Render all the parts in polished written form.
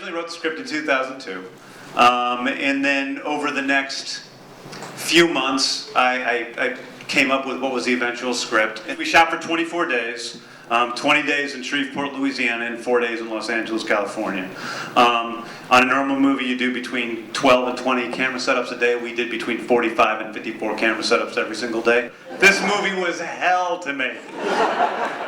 originally wrote the script in 2002, and then over the next few months, I came up with what was the eventual script. And we shot for 24 days, 20 days in Shreveport, Louisiana, and 4 days in Los Angeles, California. On a normal movie, you do between 12 and 20 camera setups a day. We did between 45 and 54 camera setups every single day. This movie was hell to make.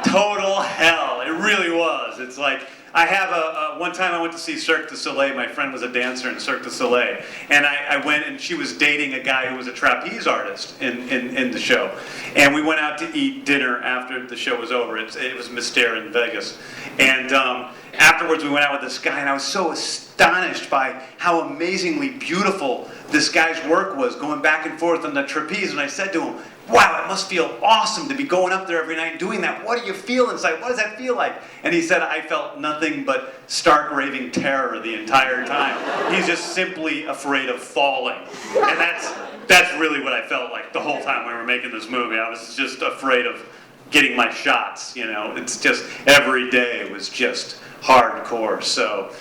Total hell. It really was. It's like, I have one time I went to see Cirque du Soleil. My friend was a dancer in Cirque du Soleil. And I went, and she was dating a guy who was a trapeze artist in the show. And we went out to eat dinner after the show was over. It was Mystere in Vegas. And afterwards we went out with this guy, and I was so astonished by how amazingly beautiful this guy's work was, going back and forth on the trapeze. And I said to him, wow, it must feel awesome to be going up there every night and doing that. What do you feel inside? What does that feel like? And he said, I felt nothing but stark raving terror the entire time. He's just simply afraid of falling. And that's really what I felt like the whole time we were making this movie. I was just afraid of getting my shots, you know. It's just, every day was just hardcore. So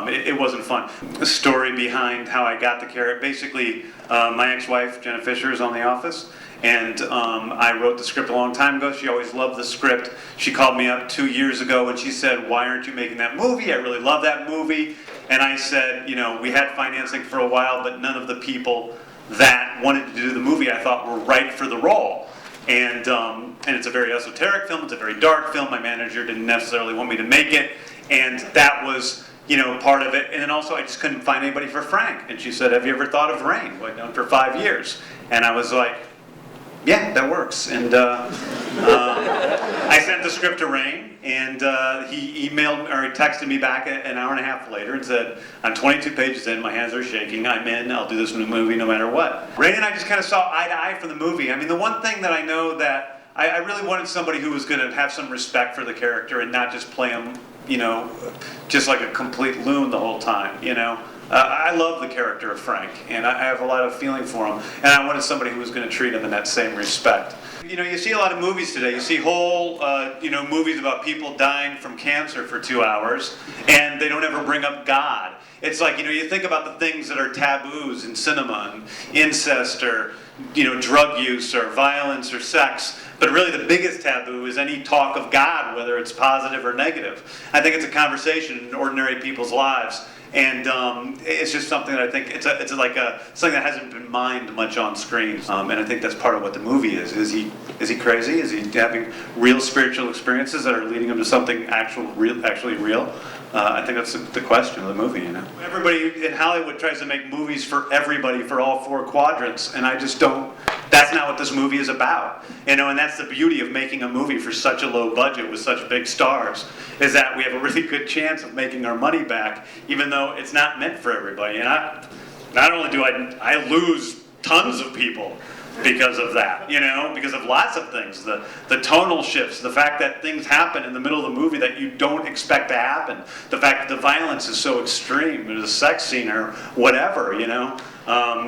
it wasn't fun. The story behind how I got the character, basically my ex-wife, Jenna Fisher, is on The Office. And I wrote the script a long time ago. She always loved the script. She called me up 2 years ago and she said, why aren't you making that movie? I really love that movie. And I said, you know, we had financing for a while, but none of the people that wanted to do the movie I thought were right for the role. And it's a very esoteric film. It's a very dark film. My manager didn't necessarily want me to make it. And that was, you know, part of it. And then also I just couldn't find anybody for Frank. And she said, have you ever thought of Rainn, who I'd known for 5 years? And I was like, yeah, that works. And I sent the script to Rainn, and he emailed or he texted me back an hour and a half later and said, I'm 22 pages in, my hands are shaking, I'm in, I'll do this movie no matter what. Rainn and I just kind of saw eye to eye from the movie. I mean, the one thing that I know that I really wanted somebody who was going to have some respect for the character and not just play him, you know, just like a complete loon the whole time, you know. I love the character of Frank, and I have a lot of feeling for him, and I wanted somebody who was going to treat him in that same respect. You know, you see a lot of movies today. You see whole, you know, movies about people dying from cancer for 2 hours, and they don't ever bring up God. It's like, you know, you think about the things that are taboos in cinema, and incest, or, you know, drug use, or violence, or sex. But really the biggest taboo is any talk of God, whether it's positive or negative. I think it's a conversation in ordinary people's lives. And it's just something that I think it's like something that hasn't been mined much on screen. And I think that's part of what the movie is. Is he crazy? Is he having real spiritual experiences that are leading him to something actually real? I think that's the question of the movie, you know. Everybody in Hollywood tries to make movies for everybody, for all 4 quadrants, and I just don't. That's not what this movie is about, you know. And that's the beauty of making a movie for such a low budget with such big stars, is that we have a really good chance of making our money back, even though it's not meant for everybody. And not only do I lose tons of people because of that, you know, because of lots of things, the tonal shifts, the fact that things happen in the middle of the movie that you don't expect to happen, the fact that the violence is so extreme, there's a sex scene or whatever, you know.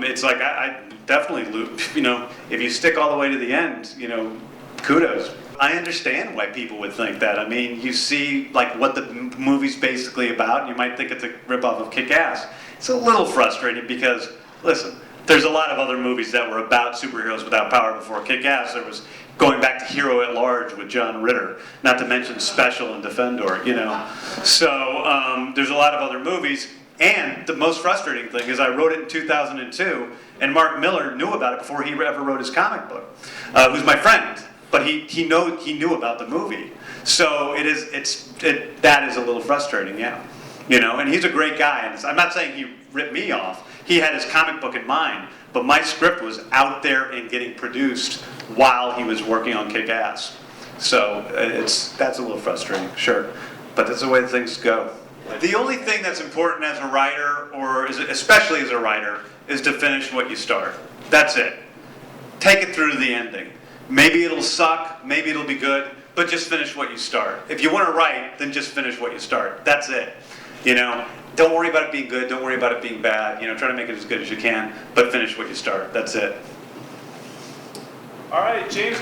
It's like I definitely lose, you know, if you stick all the way to the end, you know, kudos. I understand why people would think that. I mean, you see like what the movie's basically about, and you might think it's a ripoff of Kick-Ass. It's a little frustrating because, listen, there's a lot of other movies that were about superheroes without power before Kick-Ass. There was going back to Hero at Large with John Ritter, not to mention Special and Defendor, you know. So there's a lot of other movies. And the most frustrating thing is I wrote it in 2002, and Mark Millar knew about it before he ever wrote his comic book, who's my friend. But he knew about the movie. So that is a little frustrating, yeah. You know, and he's a great guy. And I'm not saying he ripped me off. He had his comic book in mind, but my script was out there and getting produced while he was working on Kick-Ass. So that's a little frustrating, sure. But that's the way things go. The only thing that's important as a writer, or especially as a writer, is to finish what you start. That's it. Take it through to the ending. Maybe it'll suck, maybe it'll be good, but just finish what you start. If you want to write, then just finish what you start. That's it. You know, don't worry about it being good, don't worry about it being bad. You know, try to make it as good as you can, but finish what you start. That's it. All right, James.